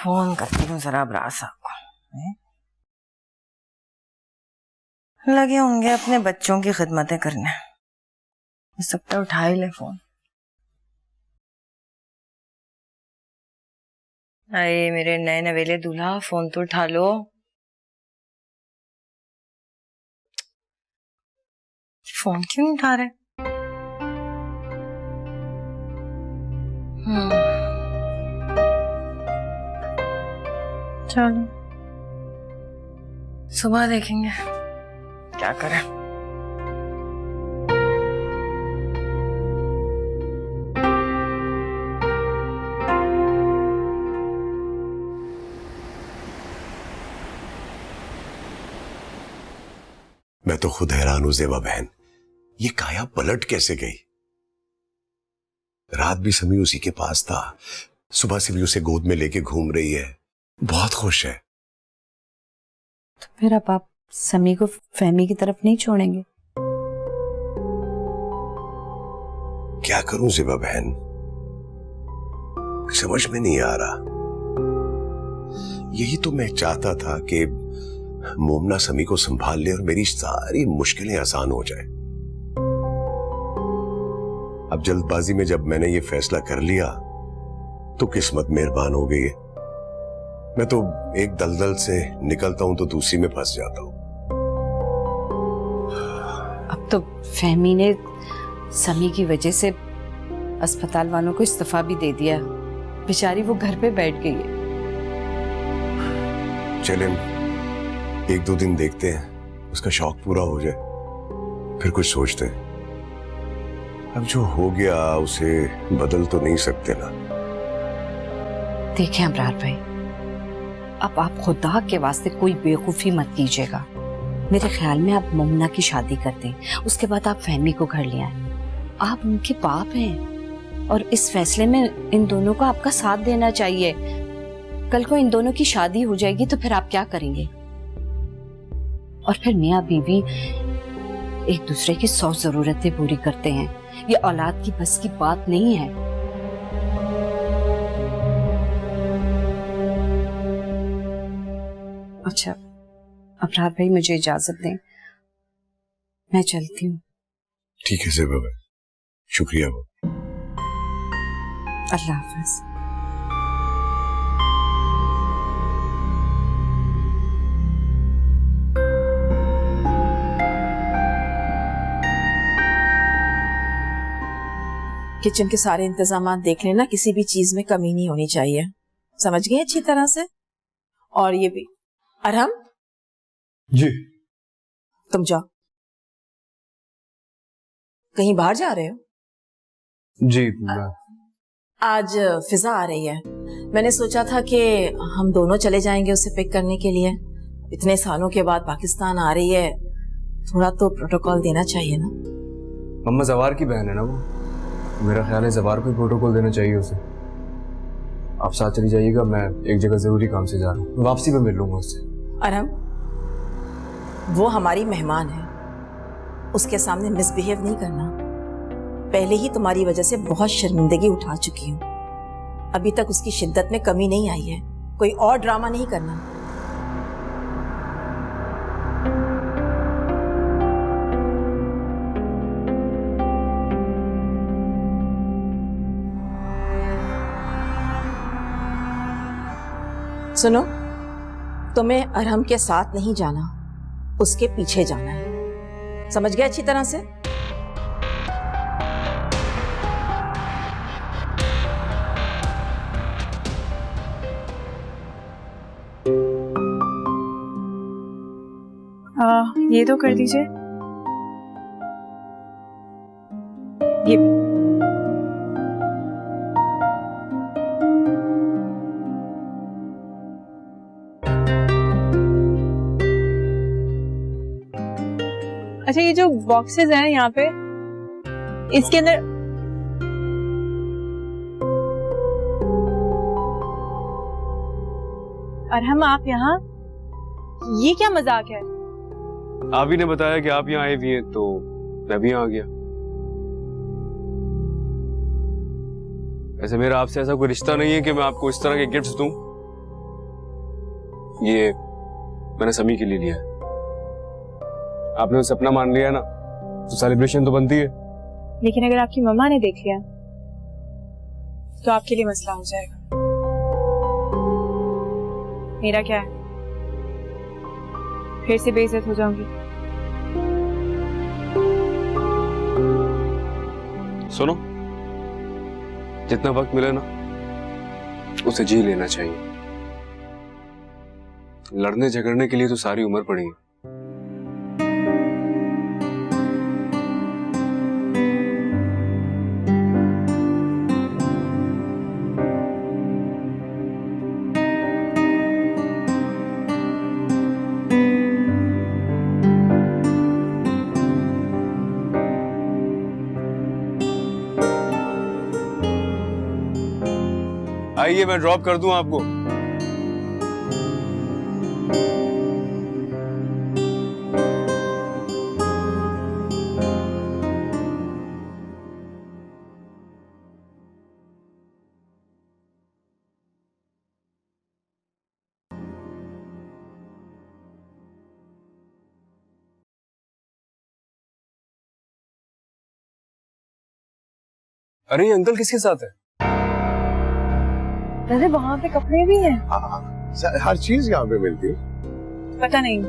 Phone करती हूँ जरा अबरार साहब को। लगे होंगे अपने बच्चों की खिदमतें करने। हो सकता है उठा ही ले फोन। अरे मेरे नए नवेले दूल्हा, फोन तो उठा लो। फोन क्यों नहीं उठा रहे? चलो सुबह देखेंगे क्या करें। मैं तो खुद हैरान हूं ज़ेबा बहन, ये काया पलट कैसे गई? रात भी समी उसी के पास था, सुबह से भी उसे गोद में लेके घूम रही है, बहुत खुश है। तो फिर अब आप समी को फहमी की तरफ नहीं छोड़ेंगे? क्या करूं ज़ेबा बहन, समझ में नहीं आ रहा। यही तो मैं चाहता था कि मोमना समी को संभाल ले और मेरी सारी मुश्किलें आसान हो जाए। अब जल्दबाजी में जब मैंने ये फैसला कर लिया तो किस्मत मेहरबान हो गई है। मैं तो एक दलदल से निकलता हूं तो दूसरी में फंस जाता हूं। अब तो फहमी ने समी की वजह से अस्पताल वालों को इस्तीफा भी दे दिया। बेचारी वो घर पे बैठ गई है। चलें एक दो दिन देखते हैं, उसका शौक पूरा हो जाए, फिर कुछ सोचते हैं। अब जो हो गया उसे बदल तो नहीं सकते ना। देखें अबरार भाई, अब आप खुदा के वास्ते कोई बेवकूफी मत कीजिएगा। मेरे ख्याल में आप मोमना की शादी कर दें, उसके बाद आप फहमी को घर ले आए। आप उनके बाप हैं और इस फैसले में इन दोनों को आपका साथ देना चाहिए। कल को इन दोनों की शादी हो जाएगी तो फिर आप क्या करेंगे? और फिर मियाँ बीवी एक दूसरे की 100 जरूरतें पूरी करते हैं। ये औलाद की बस की बात नहीं है। अच्छा अबरार भाई, मुझे इजाजत दें, मैं चलती हूँ। ठीक है ज़ेबा बहन, शुक्रिया। वो अल्लाह हाफ़िज़। किचन के सारे इंतजाम देख लेना, किसी भी चीज में कमी नहीं होनी चाहिए, समझ गए अच्छी तरह से? और ये भी अरहम जी। तुम जाओ, कहीं बाहर जा रहे हो? जी आज फिजा आ रही है, मैंने सोचा था कि हम दोनों चले जाएंगे उसे पिक करने के लिए। इतने सालों के बाद पाकिस्तान आ रही है, थोड़ा तो प्रोटोकॉल देना चाहिए ना। मम्मा जवार की बहन है ना वो, मेरा ख्याल है जवार को प्रोटोकॉल देना चाहिए उसे। आप साथ चली जाइएगा, मैं एक जगह जरूरी काम से जा रहा हूँ, वापसी में मिल लूंगा उससे। अरहम, वो हमारी मेहमान है, उसके सामने मिसबिहेव नहीं करना। पहले ही तुम्हारी वजह से बहुत शर्मिंदगी उठा चुकी हूँ, अभी तक उसकी शिद्दत में कमी नहीं आई है। कोई और ड्रामा नहीं करना। सुनो, तुम्हें अरहम के साथ नहीं जाना, उसके पीछे जाना है, समझ गए अच्छी तरह से? ये तो कर दीजिए। ये अच्छा, ये जो बॉक्सेस हैं यहाँ पे, इसके अंदर अरहम आप यहाँ, ये क्या मजाक है? आप ही ने बताया कि आप यहाँ आए हुए हैं तो मैं भी यहाँ आ गया। वैसे मेरा आपसे ऐसा कोई रिश्ता नहीं है कि मैं आपको इस तरह के गिफ्ट्स दूं। ये मैंने समी के लिए लिया है। आपने वो सपना मान लिया ना, तो सेलिब्रेशन तो बनती है। लेकिन अगर आपकी मम्मा ने देख लिया तो आपके लिए मसला हो जाएगा। मेरा क्या है, फिर से बेइज्जत हो जाऊंगी। सुनो, जितना वक्त मिले ना उसे जी लेना चाहिए। लड़ने झगड़ने के लिए तो सारी उम्र पड़ी है। आइए मैं ड्रॉप कर दूं आपको। अरे ये अंकल किसके साथ है? अरे वहाँ पे कपड़े भी हैं। हर चीज यहाँ पे मिलती है। पता नहीं,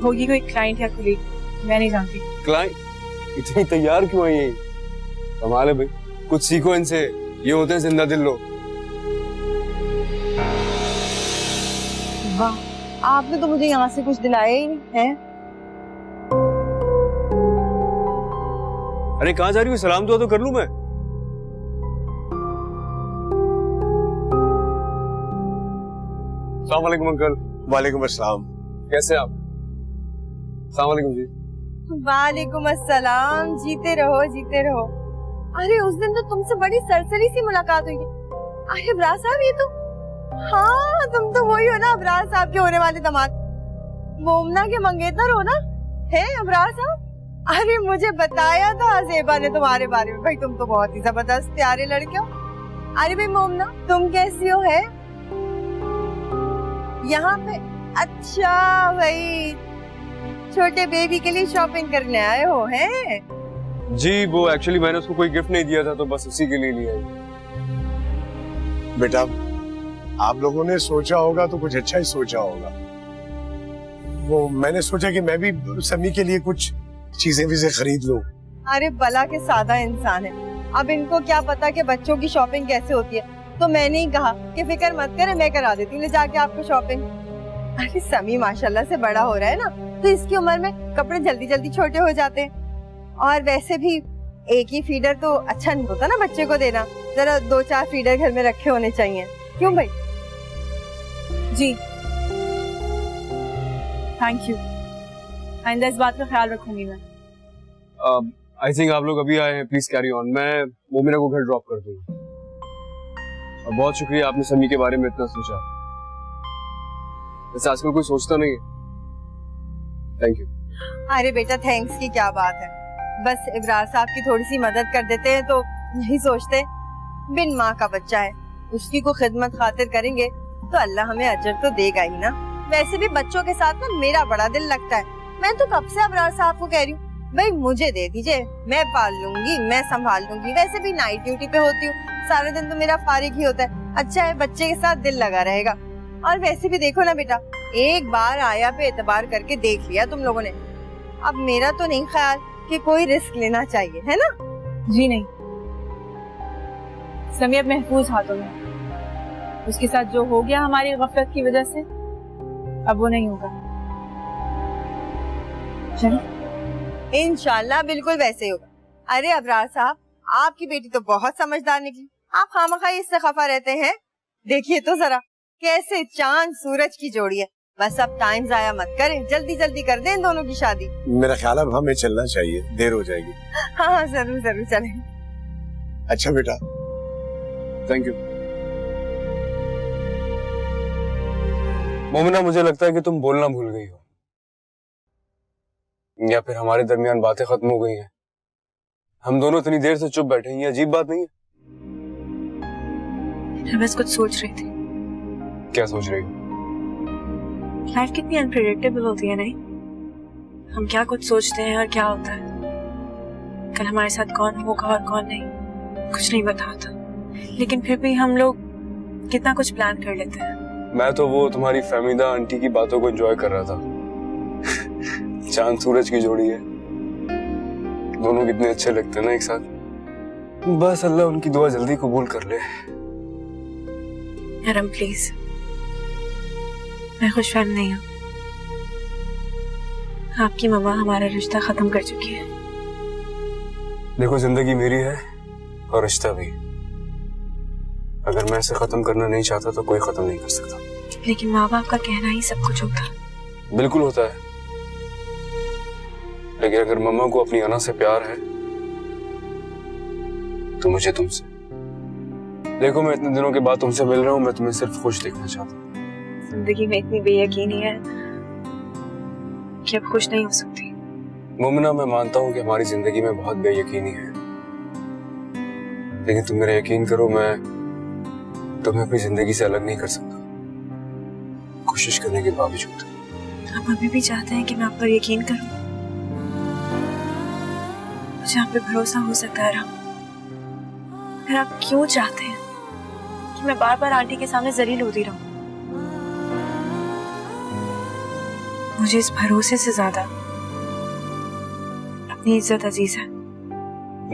होगी कोई क्लाइंट या कुलीग, मैं नहीं जानती। क्लाइंट इतनी तैयार क्यों है ये? कमाल है भाई, कुछ सीखो इनसे। ये होते हैं जिंदा दिल लोग। वाह, आपने तो मुझे यहाँ से कुछ दिलाया ही नहीं है। अरे कहाँ जा रही हो? सलाम दुआ तो कर लूं मैं। अस्सलाम वालेकुम अंकल। वालेकुम अस्सलाम। कैसे आप? अस्सलाम वालेकुम जी। वालेकुम अस्सलाम। जीते रहो जीते रहो। अरे उस दिन तो तुमसे बड़ी सरसरी सी मुलाकात हुई थी। अरे अबरार साहब, ये तो हाँ तुम तो वही हो ना, अबरार साहब के होने वाले दामाद, मोमना के मंगेतर हो ना? है अबरार साहब? अरे मुझे बताया था ज़ेबा ने तुम्हारे बारे में। भाई तुम तो बहुत ही जबरदस्त प्यारे लड़के हो। अरे भाई मोमना, तुम कैसी हो? है यहाँ पे? अच्छा भाई, छोटे बेबी के लिए शॉपिंग करने आए हो? हैं? जी वो एक्चुअली मैंने उसको कोई गिफ्ट नहीं दिया था, तो बस उसी के लिए लिया है। बेटा, आप लोगों ने सोचा होगा तो कुछ अच्छा ही सोचा होगा। वो मैंने सोचा कि मैं भी समी के लिए कुछ चीजें भी खरीद लूं। अरे भला के सादा इंसान है, अब इनको क्या पता कि बच्चों की शॉपिंग कैसे होती है। तो मैंने ही कहा कि फिक्र मत करे, मैं करा देती हूँ ले जाके आपको शॉपिंग। अरे समी माशाल्लाह से बड़ा हो रहा है ना, तो इसकी उम्र में कपड़े जल्दी जल्दी छोटे हो जाते हैं। और वैसे भी एक ही फीडर तो अच्छा नहीं होता ना बच्चे को देना, जरा 2-4 फीडर घर में रखे होने चाहिए। क्यों भाई? जी थैंक यू, आइंदा इस बात का ख्याल रखूंगी मैं। आई थिंक आप लोग अभी आए हैं, प्लीज कैरी ऑन। मैं मोमिना को घर ड्रॉप कर दूंगा। और बहुत शुक्रिया आपने समी के बारे में इतना सोचा। वैसे आजकल कोई सोचता नहीं है। Thank you. अरे बेटा थैंक्स की क्या बात है, बस इब्रार साहब की थोड़ी सी मदद कर देते हैं तो यही सोचते, बिन माँ का बच्चा है, उसकी को खिदमत खातिर करेंगे तो अल्लाह हमें अजर तो देगा ही ना। वैसे भी बच्चों के साथ ना मेरा बड़ा दिल लगता है। मैं तो कब से इब्रार साहब को कह रही हूँ भाई मुझे दे दीजिए, मैं पाल लूंगी, मैं संभाल लूंगी। वैसे भी नाइट ड्यूटी पे होती हूँ, सारे दिन तो मेरा फारिग ही होता है। अच्छा है बच्चे के साथ दिल लगा रहेगा। और वैसे भी देखो ना बेटा, एक बार आया पे एतबार करके देख लिया तुम लोगों ने, अब मेरा तो नहीं ख्याल कि कोई रिस्क लेना चाहिए, है ना? जी नहीं, समी अब महफूज हाथों में। उसके साथ जो हो गया हमारी गफलत की वजह से, अब वो नहीं होगा। चलो इंशाल्लाह बिल्कुल वैसे ही होगा। अरे अबरार साहब, आपकी बेटी तो बहुत समझदार निकली, आप खामखा इससे खफा रहते हैं। देखिए तो जरा कैसे चांद सूरज की जोड़ी है। बस अब टाइम जाया मत करें, जल्दी जल्दी कर दें इन दोनों की शादी। मेरा ख्याल अब हमें चलना चाहिए, देर हो जाएगी। हाँ जरूर जरूर चलें। अच्छा बेटा, थैंक यू। मोमिना, मुझे लगता है कि तुम बोलना भूल गई हो, या फिर हमारे दरमियान बातें खत्म हो गई हैं। हम दोनों इतनी देर से चुप बैठे हैं, ये अजीब बात नहीं है? मैं बस कुछ सोच रही थी। क्या सोच रही हो? लाइफ कितनी अनप्रेडिक्टेबल होती है नहीं? हम क्या कुछ सोचते हैं और क्या होता है, कल हमारे साथ कौन होगा और कौन नहीं, कुछ नहीं पता होता। लेकिन फिर भी हम लोग कितना कुछ प्लान कर लेते हैं। मैं तो वो तुम्हारी फहमीदा आंटी की बातों को एंजॉय कर रहा था। चांद सूरज की जोड़ी है, दोनों कितने अच्छे लगते हैं ना एक साथ। बस अल्लाह उनकी दुआ जल्दी कबूल कर ले। नरम प्लीज, मैं खुशफहम नहीं हूँ। आपकी मम्मा हमारा रिश्ता खत्म कर चुकी है। देखो, जिंदगी मेरी है और रिश्ता भी। अगर मैं इसे खत्म करना नहीं चाहता तो कोई खत्म नहीं कर सकता। लेकिन माँ बाप का कहना ही सब कुछ होता है। बिल्कुल होता है, लेकिन अगर मम्मा को अपनी अना से प्यार है तो मुझे तुमसे। देखो, मैं इतने दिनों के बाद तुमसे मिल रहा हूँ, मैं तुम्हें सिर्फ खुश देखना चाहता हूँ। जिंदगी में इतनी बेयकीनी है कि अब खुश नहीं हो सकती। मोमिना, मैं मानता हूँ कि हमारी जिंदगी में बहुत बेयकीनी है, लेकिन तुम मेरा यकीन करो, मैं तुम्हें अपनी जिंदगी से अलग नहीं कर सकता, कोशिश करने के बावजूद। आप अभी भी चाहते हैं कि मैं आप पर यकीन करूं? मुझे आप पे भरोसा हो सकता है राम, फिर आप क्यों चाहते हैं कि मैं बार बार आंटी के सामने जलील होती रहूं? मुझे इस भरोसे से ज्यादा अपनी इज्जत अजीज है।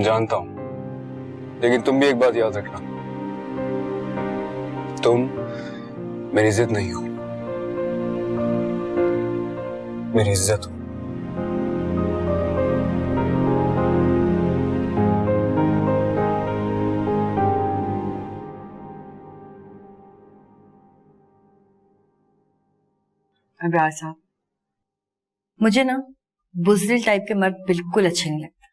जानता हूं, लेकिन तुम भी एक बात याद रखना, तुम मेरी जिद नहीं हो, मेरी इज्जत हो। अब्रार साहब, मुझे ना बुज़दिल टाइप के मर्द बिल्कुल अच्छे नहीं लगते।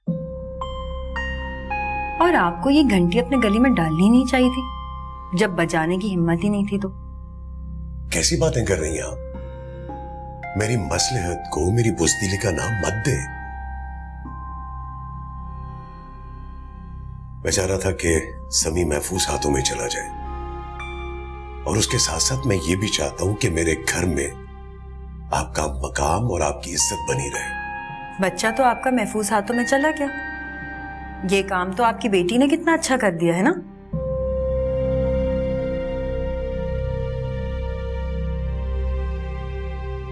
और आपको ये घंटी अपने गले में डालनी नहीं चाहिए थी जब बजाने की हिम्मत ही नहीं थी। तो कैसी बातें कर रही हैं आप? मेरी मसलहत को मेरी बुज़दिली का नाम मत दे। मैं चाह रहा था कि समी महफूज हाथों में चला जाए, और उसके साथ साथ मैं ये भी चाहता हूं कि मेरे घर में आपका मकाम और आपकी इज्जत बनी रहे। बच्चा तो आपका महफूज हाथों में चला गया, ये काम तो आपकी बेटी ने कितना अच्छा कर दिया है ना।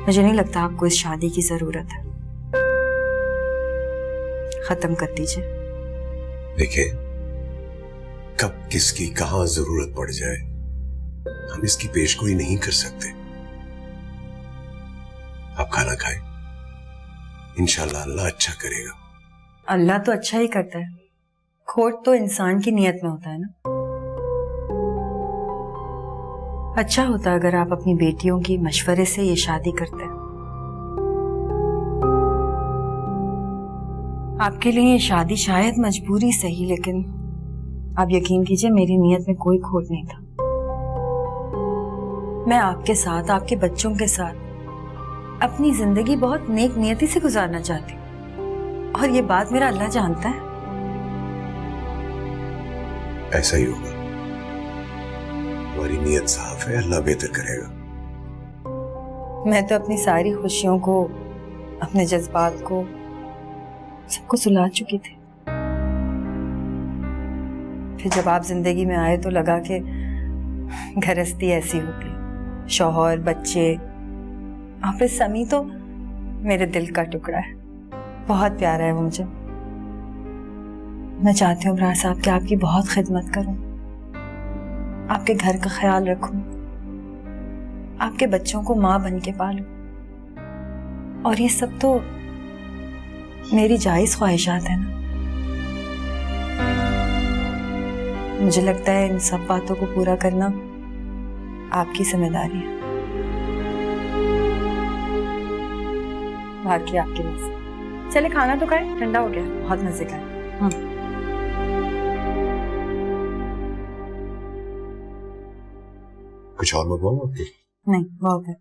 मुझे नहीं लगता आपको इस शादी की जरूरत है, खत्म कर दीजिए। देखिए, कब किसकी कहां जरूरत पड़ जाए हम इसकी पेशगोई नहीं कर सकते। आप खाना खाएं, इंशाल्लाह अल्लाह अच्छा करेगा। अल्लाह तो अच्छा ही करता है, खोट तो इंसान की नीयत में होता है ना। अच्छा होता अगर आप अपनी बेटियों की मशवरे से ये शादी करते। आपके लिए ये शादी शायद मजबूरी सही, लेकिन आप यकीन कीजिए मेरी नीयत में कोई खोट नहीं था। मैं आपके साथ, आपके बच्चों के साथ अपनी जिंदगी बहुत नेक नियति से गुजारना चाहती हूँ, और ये बात मेरा अल्लाह जानता है। ऐसा ही होगा, हमारी नीयत साफ है, अल्लाह बेहतर करेगा। मैं तो अपनी सारी खुशियों को, अपने जज्बात को, सबको सुला चुकी थी। फिर जब आप जिंदगी में आए तो लगा कि गृहस्थी ऐसी होती, शौहर, बच्चे, और फिर समी तो मेरे दिल का टुकड़ा है, बहुत प्यारा है वो मुझे। मैं चाहती हूँ अब्रार साहब कि आपकी बहुत खिदमत करूं, आपके घर का ख्याल रखूं, आपके बच्चों को माँ बन के पालूं, और ये सब तो मेरी जायज ख्वाहिशात है ना। मुझे लगता है इन सब बातों को पूरा करना आपकी जिम्मेदारी है, बाकी आपकी मर्जी। चले खाना तो खाए, ठंडा हो गया, बहुत मजे का है। कुछ और मंगवाऊं आपके? नहीं, बहुत है।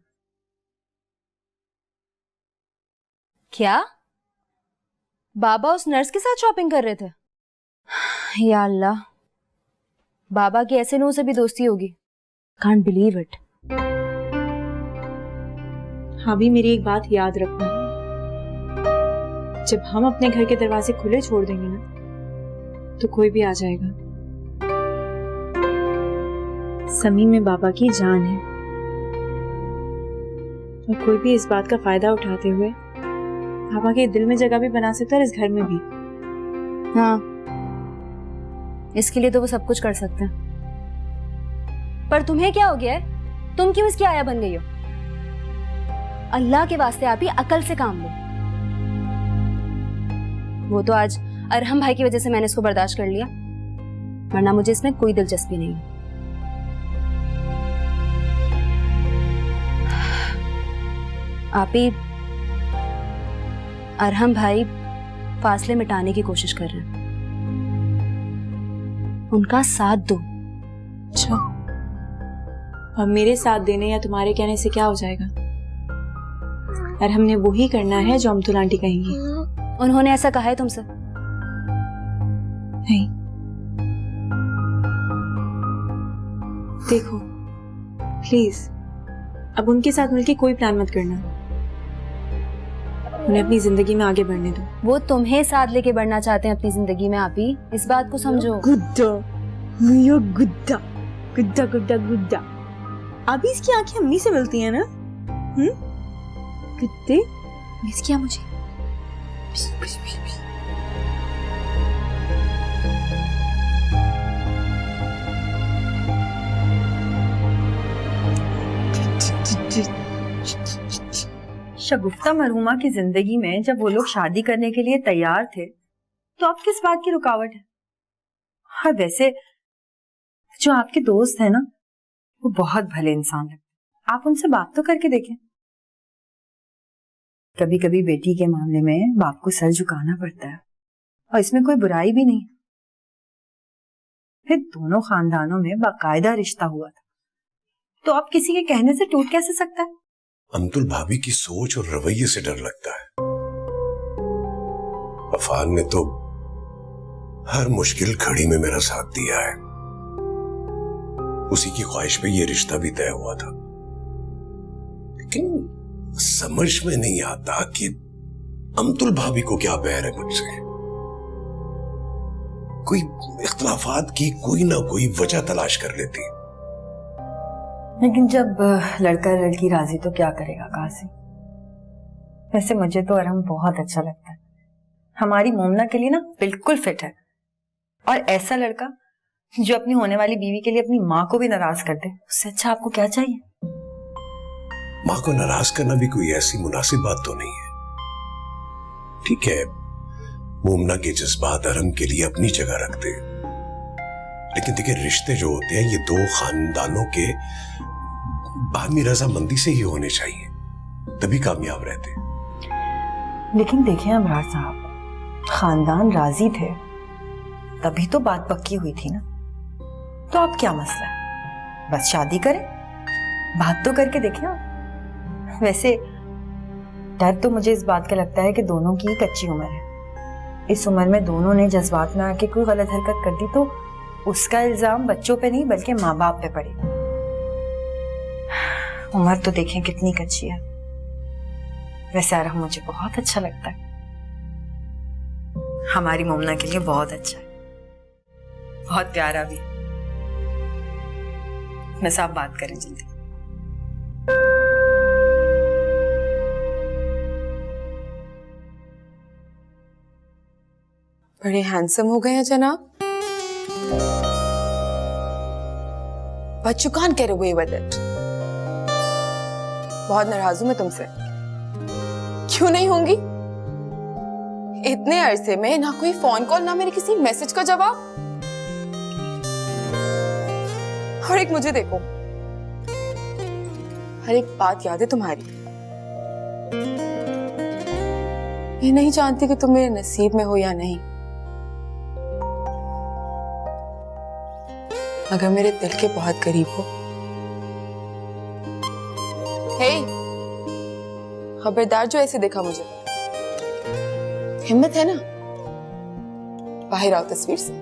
क्या बाबा उस नर्स के साथ शॉपिंग कर रहे थे? या अल्लाह, बाबा की ऐसे नूह से भी दोस्ती होगी। Can't believe it. हाँ भी मेरी एक बात याद रखना, जब हम अपने घर के दरवाजे खुले छोड़ देंगे ना तो कोई भी आ जाएगा। समी में बाबा की जान है और कोई भी इस बात का फायदा उठाते हुए बाबा के दिल में जगह भी बना सकता है और इस घर में भी। हाँ, इसके लिए तो वो सब कुछ कर सकते हैं। पर तुम्हें क्या हो गया है? तुम क्यों इसकी आया बन गई हो? अल्लाह के वास्ते आप ही अकल से काम लो। वो तो आज अरहम भाई की वजह से मैंने इसको बर्दाश्त कर लिया, वरना मुझे इसमें कोई दिलचस्पी नहीं है। आप ही अरहम भाई फासले मिटाने की कोशिश कर रहे हैं, उनका साथ दो। अच्छा, और मेरे साथ देने या तुम्हारे कहने से क्या हो जाएगा? और हमने वो ही करना है जो अमतुल आंटी कहेंगी। उन्होंने ऐसा कहा है तुमसे? नहीं। देखो प्लीज, अब उनके साथ मिलके कोई प्लान मत करना, उन्हें अपनी जिंदगी में आगे बढ़ने दो। वो तुम्हें साथ लेके बढ़ना चाहते हैं अपनी जिंदगी में। आप ही इस बात को समझो। गुड्डा, गुड्डा गुड्डा गुड्डा गुड्डा। अभी इसकी आंखें अम्मी से मिलती हैं ना? गुड्डे मिस किया मुझे। शगुफ्ता मरहुमा की जिंदगी में जब वो लोग शादी करने के लिए तैयार थे तो अब किस बात की रुकावट है? हाँ, वैसे जो आपके दोस्त है ना, वो बहुत भले इंसान है, आप उनसे बात तो करके देखें। कभी कभी बेटी के मामले में बाप को सर झुकाना पड़ता है और इसमें कोई बुराई भी नहीं। फिर दोनों खानदानों में बाकायदा रिश्ता हुआ था, तो अब किसी के कहने से टूट कैसे सकता है? अमतुल भाभी की सोच और रवैये से डर लगता है। अफान ने तो हर मुश्किल घड़ी में मेरा साथ दिया है, उसी की ख्वाहिश पे ये रिश्ता भी तय हुआ था। लेकिन समझ में नहीं आता कि अमतुल भाभी को क्या बैर है मुझसे। कोई इख्तलाफात की कोई ना कोई वजह तलाश कर लेती, लेकिन जब लड़का लड़की राजी तो क्या करेगा कासिम। वैसे मुझे तो अरहम बहुत अच्छा लगता है, हमारी मोमना के लिए ना बिल्कुल फिट है। और ऐसा लड़का जो अपनी होने वाली बीवी के लिए अपनी माँ को भी नाराज कर दे, उससे अच्छा आपको क्या चाहिए? माँ को नाराज करना भी कोई ऐसी मुनासिब बात तो नहीं है। ठीक है, मोमना के जज्बात अरहम के लिए अपनी जगह रखते, लेकिन देखिए रिश्ते जो होते हैं ये दो खानदानों के बाहमी रजामंदी से ही होने चाहिए, तभी कामयाब रहते। लेकिन देखिए अमरार साहब, खानदान राजी थे तभी तो बात पक्की हुई थी ना। तो अब क्या मसला है? बस शादी करें, बात तो करके देखें आप। वैसे डर तो मुझे इस बात का लगता है कि दोनों की कच्ची उम्र है। इस उम्र में दोनों ने जज्बात में आके कोई गलत हरकत कर दी तो उसका इल्जाम बच्चों पे नहीं बल्कि माँ बाप पे पड़ेगा। उम्र तो देखें कितनी कच्ची है। वैसे अरहम मुझे बहुत अच्छा लगता है, हमारी मोमना के लिए बहुत अच्छा है, बहुत प्यारा भी है। बस आप बात करें जल्दी। बड़े हैंडसम हो गए हैं जनाब। But you can't get away with it. बहुत नाराज हूं मैं तुमसे। क्यों नहीं होंगी? इतने अरसे में ना कोई फोन कॉल, ना मेरे किसी मैसेज का जवाब। और एक मुझे देखो, हर एक बात याद है तुम्हारी। मैं नहीं जानती कि तुम मेरे नसीब में हो या नहीं, मगर मेरे दिल के बहुत करीब हो। हे, खबरदार जो ऐसे देखा मुझे, हिम्मत है ना, बाहर आओ तस्वीर से।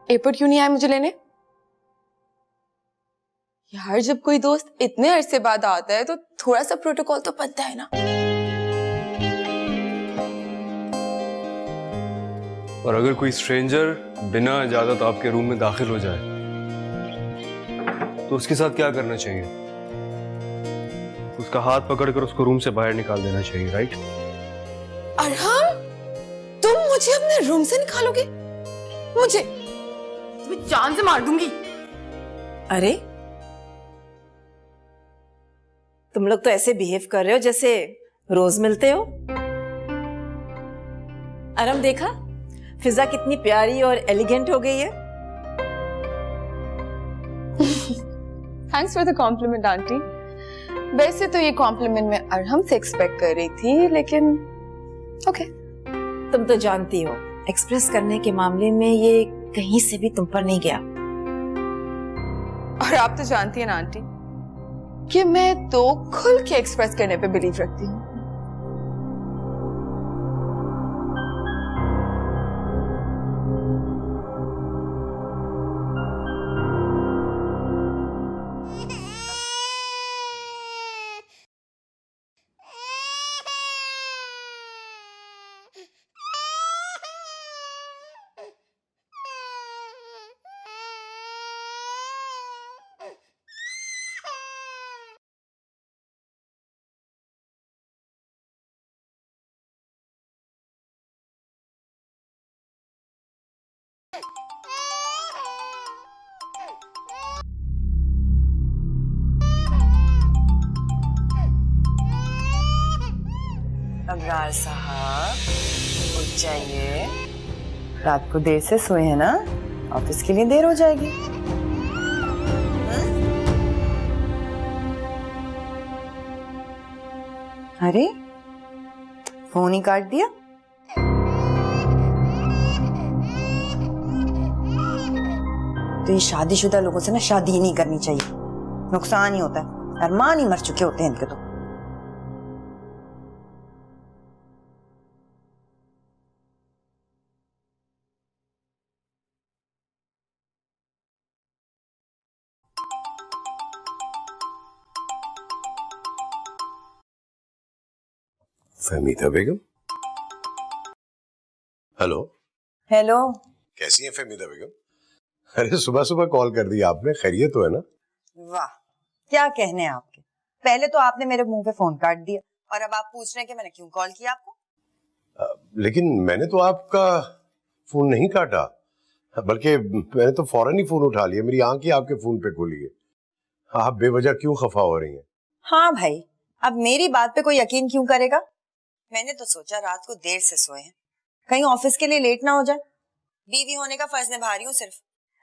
एयरपोर्ट क्यों नहीं आए मुझे लेने? यार जब कोई दोस्त इतने अरसे बाद आता है तो थोड़ा सा प्रोटोकॉल तो बनता है ना। और अगर कोई स्ट्रेंजर बिना इजाजत आपके रूम में दाखिल हो जाए तो उसके साथ क्या करना चाहिए? उसका हाथ पकड़कर उसको रूम से बाहर निकाल देना चाहिए, राइट? अरहम, तुम मुझे अपने रूम से निकालोगे? मुझे तुम्हें जान से मार दूंगी। अरे तुम लोग तो ऐसे बिहेव कर रहे हो जैसे रोज मिलते हो। अरम देखा फिजा कितनी प्यारी और एलिगेंट हो गई है। Thanks for the compliment aunty. वैसे तो ये कॉम्प्लीमेंट मैं अरहम से एक्सपेक्ट कर रही थी, लेकिन ओके। तुम तो जानती हो एक्सप्रेस करने के मामले में ये कहीं से भी तुम पर नहीं गया। और आप तो जानती हैं ना आंटी कि मैं तो खुल के एक्सप्रेस करने पे बिलीव रखती हूँ। अबरार साहब उठ जाइए, रात को देर से सोए हैं ना, ऑफिस के लिए देर हो जाएगी। अरे फोन ही काट दिया। तो ये शादीशुदा लोगों से ना शादी ही नहीं करनी चाहिए, नुकसान ही होता है, अरमान ही मर चुके होते हैं इनके तो। फहमीदा बेगम। हेलो। हेलो। कैसी हैं फहमीदा बेगम? अरे सुबह सुबह कॉल कर दिया आपने, खैरियत तो है ना? वाह, क्या कहने हैं आपके। पहले तो आपने मेरे मुंह पे फोन काट दिया और अब आप पूछ रहे हैं कि मैंने क्यों कॉल किया आपको। लेकिन मैंने तो आपका फोन नहीं काटा, बल्कि मैंने तो फौरन ही फोन उठा लिया। मेरी आंख ही आपके फोन पे खुली है। आप बेवजह क्यों खफा हो रही हैं? हाँ भाई, अब मेरी बात पे कोई यकीन क्यों करेगा। मैंने तो सोचा रात को देर से सोए हैं, कहीं ऑफिस के लिए लेट ना हो जाए। बीवी होने का फर्ज निभा रही हूँ सिर्फ।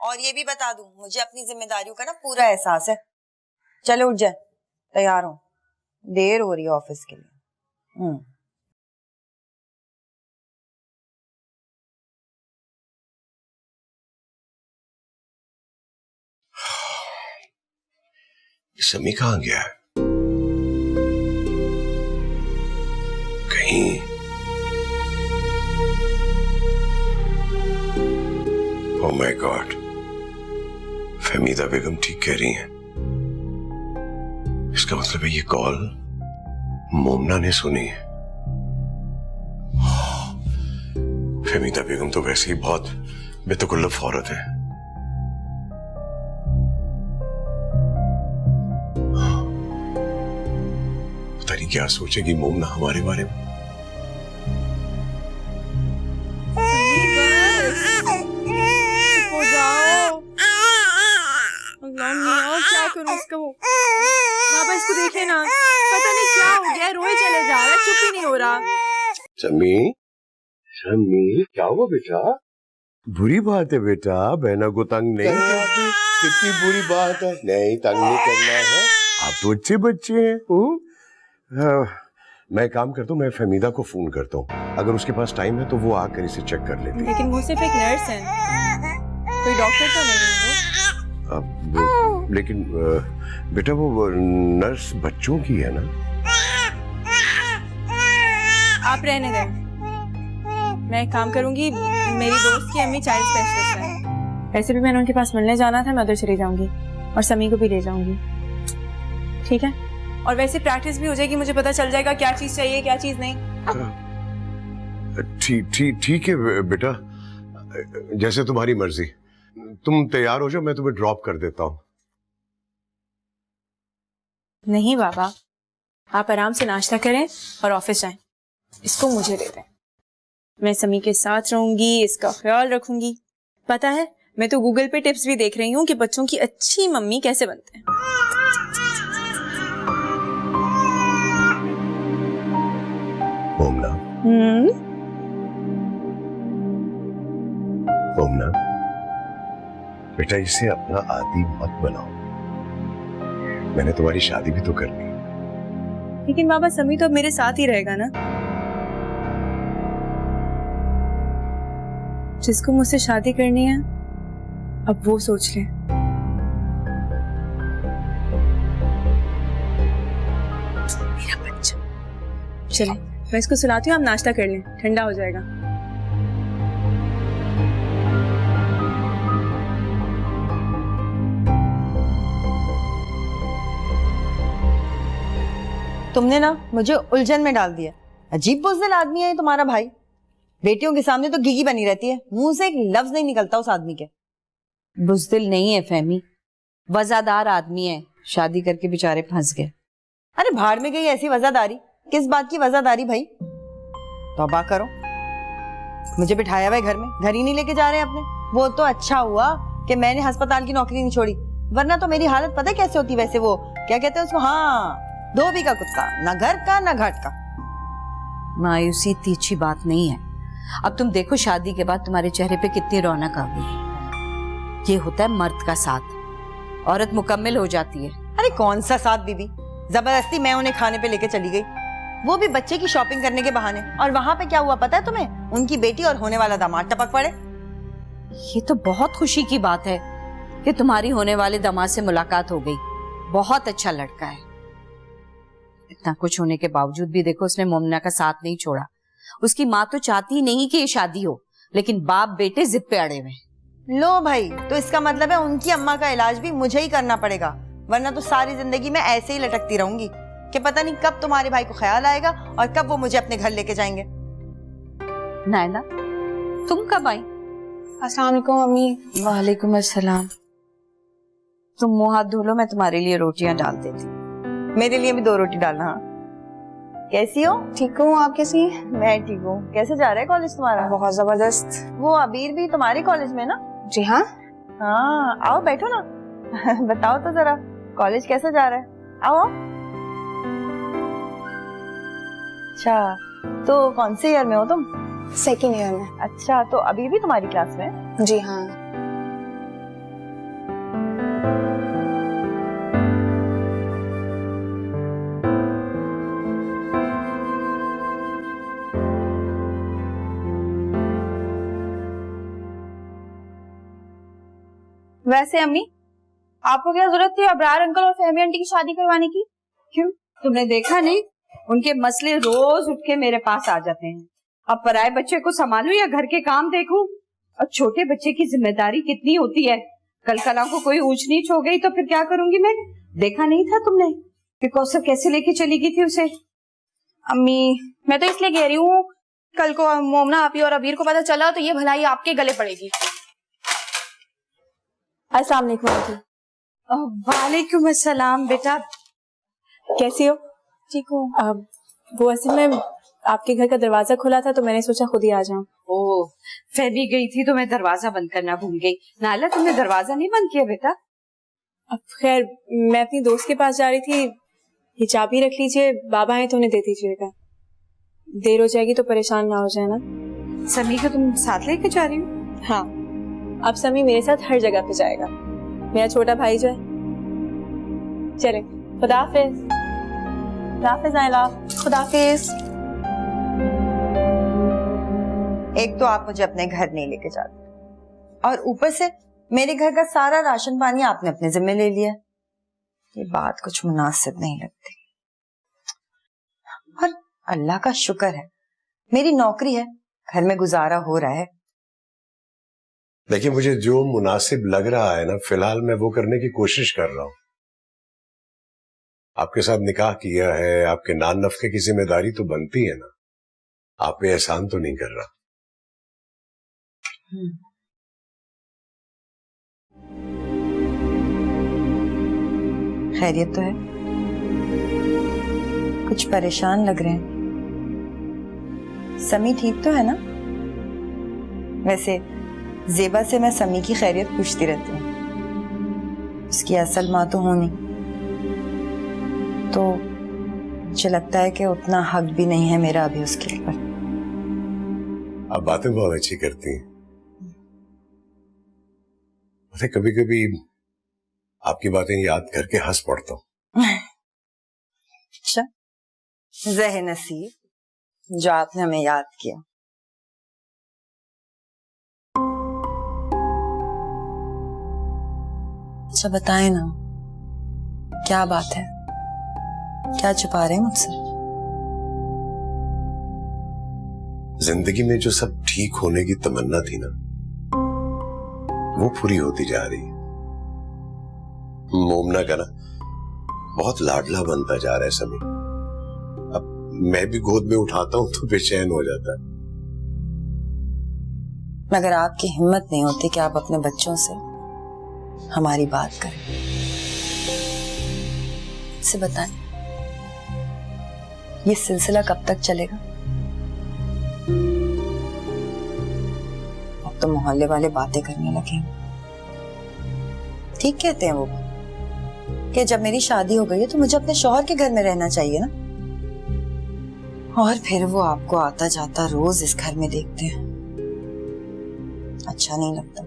और ये भी बता दूं, मुझे अपनी जिम्मेदारियों का ना पूरा एहसास है। चलो उठ जाए, तैयार हो, देर हो रही है ऑफिस के लिए। समी कहाँ गया है? कहीं ओह माय गॉड, फहमीदा बेगम ठीक कह रही हैं। इसका मतलब है ये कॉल मोमना ने सुनी है। फहमीदा बेगम तो वैसे ही बहुत बेतकल्लुफ औरत है। पता नहीं क्या सोचेगी मोमना हमारे बारे में। क्या करूं इसका? वो बाबा इसको देखे ना, पता नहीं क्या हो गया, रोए चले जा रहा है, चुप ही नहीं हो रहा। समी, समी क्या हुआ बेटा? बुरी बात है बेटा, बहना को तंग नहीं करती। कितनी बुरी बात है। नहीं, तंग नहीं करना है, आप तो अच्छे बच्चे हैं। मैं काम करता हूँ, मैं फहमीदा को फोन करता हूँ, अगर उसके पास टाइम है तो वो आकर इसे चेक कर लेते हैं। लेकिन वो सिर्फ एक नर्स है, कोई डॉक्टर तो नहीं है वो। लेकिन बेटा वो नर्स बच्चों की है ना? आप रहने दें, मैं काम करूंगी। मेरी दोस्त की अम्मी चाइल्ड स्पेशलिस्ट है, वैसे भी मैंने उनके पास मिलने जाना था, मैं उधर चली जाऊंगी और समी को भी ले जाऊंगी, ठीक है? और वैसे प्रैक्टिस भी हो जाएगी, मुझे पता चल जाएगा क्या चीज चाहिए क्या चीज नहीं। ठीक है बेटा, जैसे तुम्हारी मर्जी। तुम तैयार हो जाओ, मैं तुम्हें ड्रॉप कर देता हूँ। नहीं बाबा, आप आराम से नाश्ता करें और ऑफिस जाएं। इसको मुझे दे दें, मैं समी के साथ रहूंगी, इसका ख्याल रखूंगी। पता है, मैं तो गूगल पे टिप्स भी देख रही हूँ कि बच्चों की अच्छी मम्मी कैसे बनते हैं। मोमना, मोमना बेटा, इसे अपना आदी मत बनाओ। मैंने तुम्हारी शादी भी तो कर ली। लेकिन बाबा समी तो अब मेरे साथ ही रहेगा ना। जिसको मुझसे शादी करनी है अब वो सोच ले। मेरा बच्चा। चले, मैं इसको सुलाती हूँ, आप नाश्ता कर लें, ठंडा हो जाएगा। तुमने ना मुझे उलझन में डाल दिया। अजीब बुज़दिल आदमी है तुम्हारा भाई। बेटियों के सामने तो घिघी बनी रहती है, मुंह से एक लफ्ज नहीं निकलता उस आदमी के। बुज़दिल नहीं है फहमी, वजादार आदमी है, शादी करके बेचारे फंस गए। अरे भाड़ में गई ऐसी वजादारी। किस बात की वजादारी भाई? तौबा करो, मुझे बिठाया हुआ है घर में, घर ही नहीं लेके जा रहे हैं अपने। वो तो अच्छा हुआ कि मैंने अस्पताल की नौकरी नहीं छोड़ी, वरना तो मेरी हालत पता है कैसे होती। वैसे वो क्या कहते हैं उसको, हाँ, धोबी का कुत्ता, ना घर का ना घाट का। मायूसी इतनी अच्छी बात नहीं है। अब तुम देखो, शादी के बाद तुम्हारे चेहरे पे कितनी रौनक आ गई। ये होता है मर्द का साथ, औरत मुकम्मल हो जाती है। अरे कौन सा साथ बीबी, जबरदस्ती मैं उन्हें खाने पे लेके चली गई, वो भी बच्चे की शॉपिंग करने के बहाने। और वहां पे क्या हुआ पता है तुम्हें? उनकी बेटी और होने वाला दामाद टपक पड़े। ये तो बहुत खुशी की बात है कि तुम्हारी होने वाले दामाद से मुलाकात हो गई। बहुत अच्छा लड़का है। इतना कुछ होने के बावजूद भी देखो, उसने मोमना का साथ नहीं छोड़ा। उसकी माँ तो चाहती नहीं कि ये शादी हो, लेकिन बाप बेटे जिद पे अड़े हुए। लो भाई, तो इसका मतलब है उनकी अम्मा का इलाज भी मुझे ही करना पड़ेगा, वरना तो सारी जिंदगी मैं ऐसे ही लटकती रहूंगी कि पता नहीं कब तुम्हारे भाई को ख्याल आएगा और कब वो मुझे अपने घर लेके जाएंगे। नायला, तुम कब आई? अस्सलाम वालेकुम मम्मी। वालेकुम अस्सलाम। तुम मुंह हाथ धो लो, मैं तुम्हारे लिए रोटियां डाल देती। मेरे लिए भी 2 रोटी डालना। हाँ, कैसी हो? ठीक हूँ, आप कैसी हैं? मैं ठीक हूँ। कैसे जा रहा है कॉलेज तुम्हारा? बहुत जबरदस्त। वो अबीर भी तुम्हारे कॉलेज में ना? जी हाँ। हाँ, आओ बैठो ना। बताओ तो जरा, कॉलेज कैसा जा रहा है? आओ आओ। अच्छा, तो कौन से ईयर में हो तुम? सेकेंड ईयर में। अच्छा, तो अभी भी तुम्हारी क्लास में? जी हाँ। वैसे अम्मी, आपको क्या जरूरत थी अबरार अंकल और फहमी आंटी की शादी करवाने की? क्यों, तुमने देखा नहीं? उनके मसले रोज उठ के मेरे पास आ जाते हैं। अब पराये बच्चे को संभालूं या घर के काम देखूं? और छोटे बच्चे की जिम्मेदारी कितनी होती है। कल कला को कोई ऊंच नीच हो गई तो फिर क्या करूंगी मैं? देखा नहीं था तुमने कि कौसर कैसे लेके चली गई थी उसे? अम्मी, मैं तो इसलिए कह रही हूँ, कल को मोमना आपी और अबीर को पता चला तो ये भलाई आपके गले पड़ेगी। अस्सलाम वालेकुम आंटी। वालेकुम अस्सलाम। बेटा कैसी हो? ठीक हूँ। वो असल में आपके घर का दरवाजा खुला था तो मैंने सोचा खुद ही आ जाऊं। ओह, फैबी गई थी तो मैं दरवाजा बंद करना भूल गई। नाला, तुमने दरवाजा नहीं बंद किया बेटा? अब खैर, मैं अपनी दोस्त के पास जा रही थी, ये चाबी रख लीजिए, बाबा आए तो उन्हें दे दीजिएगा। देर हो जाएगी तो परेशान ना हो जाए ना। समी को तुम साथ लेके जा रही हो? हाँ, अब समी मेरे साथ हर जगह पे जाएगा, मेरा छोटा भाई जो है। चले, खुदा हाफिज। खुदा हाफिज नायला। खुदा हाफिज। एक तो आप मुझे अपने घर नहीं लेके जाते, और ऊपर से मेरे घर का सारा राशन पानी आपने अपने जिम्मे ले लिया। ये बात कुछ मुनासिब नहीं लगती। पर अल्लाह का शुक्र है, मेरी नौकरी है, घर में गुजारा हो रहा है। देखिए, मुझे जो मुनासिब लग रहा है ना, फिलहाल मैं वो करने की कोशिश कर रहा हूं। आपके साथ निकाह किया है, आपके नान नफके की जिम्मेदारी तो बनती है ना, आप पे एहसान तो नहीं कर रहा। खैरियत तो है? कुछ परेशान लग रहे हैं। समी ठीक तो है ना? वैसे जेबा से मैं समी की खैरियत पूछती रहती हूँ, उसकी असल माँ तो हूं नहीं, तो मुझे लगता है कि उतना हक भी नहीं है मेरा अभी उसके ऊपर। आप बातें बहुत अच्छी करती हैं। मुझे कभी कभी आपकी बातें याद करके हंस पड़ता हूँ। अच्छा, ज़हे नसीब जो आपने हमें याद किया। अच्छा बताएं ना, क्या बात है? क्या छुपा रहे हैं मुझसे? जिंदगी में जो सब ठीक होने की तमन्ना थी ना, वो पूरी होती जा रही है। मोमना का ना बहुत लाडला बनता जा रहा है सभी। अब मैं भी गोद में उठाता हूं तो बेचैन हो जाता है। मगर आपकी हिम्मत नहीं होती कि आप अपने बच्चों से हमारी बात करें। से बताएं, ये सिलसिला कब तक चलेगा? अब तो मोहल्ले वाले बातें करने लगे। ठीक कहते हैं वो कि जब मेरी शादी हो गई है तो मुझे अपने शौहर के घर में रहना चाहिए ना, और फिर वो आपको आता जाता रोज इस घर में देखते हैं। अच्छा नहीं लगता।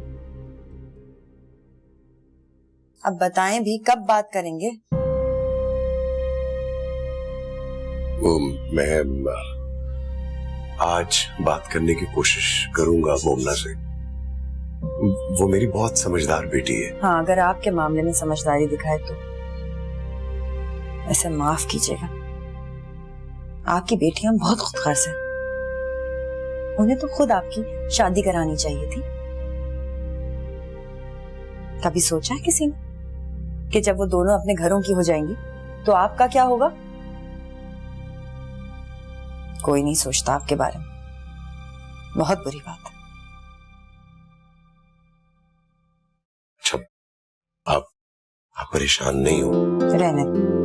अब बताएं भी, कब बात करेंगे? वो मैं आज बात करने की कोशिश करूंगा मोमना से। वो मेरी बहुत समझदार बेटी है। हाँ, अगर आपके मामले में समझदारी दिखाए तो ऐसे माफ कीजिएगा, आपकी बेटियां बहुत खुदगर्ज हैं। उन्हें तो खुद आपकी शादी करानी चाहिए थी। कभी सोचा है किसी ने कि जब वो दोनों अपने घरों की हो जाएंगी तो आपका क्या होगा? कोई नहीं सोचता आपके बारे में। बहुत बुरी बात है। अच्छा, आप परेशान नहीं हो? रहने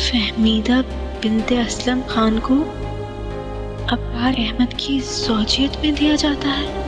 फहमीदा बिन्ते असलम खान को अब्बार अहमद की ज़ौजियत में दिया जाता है।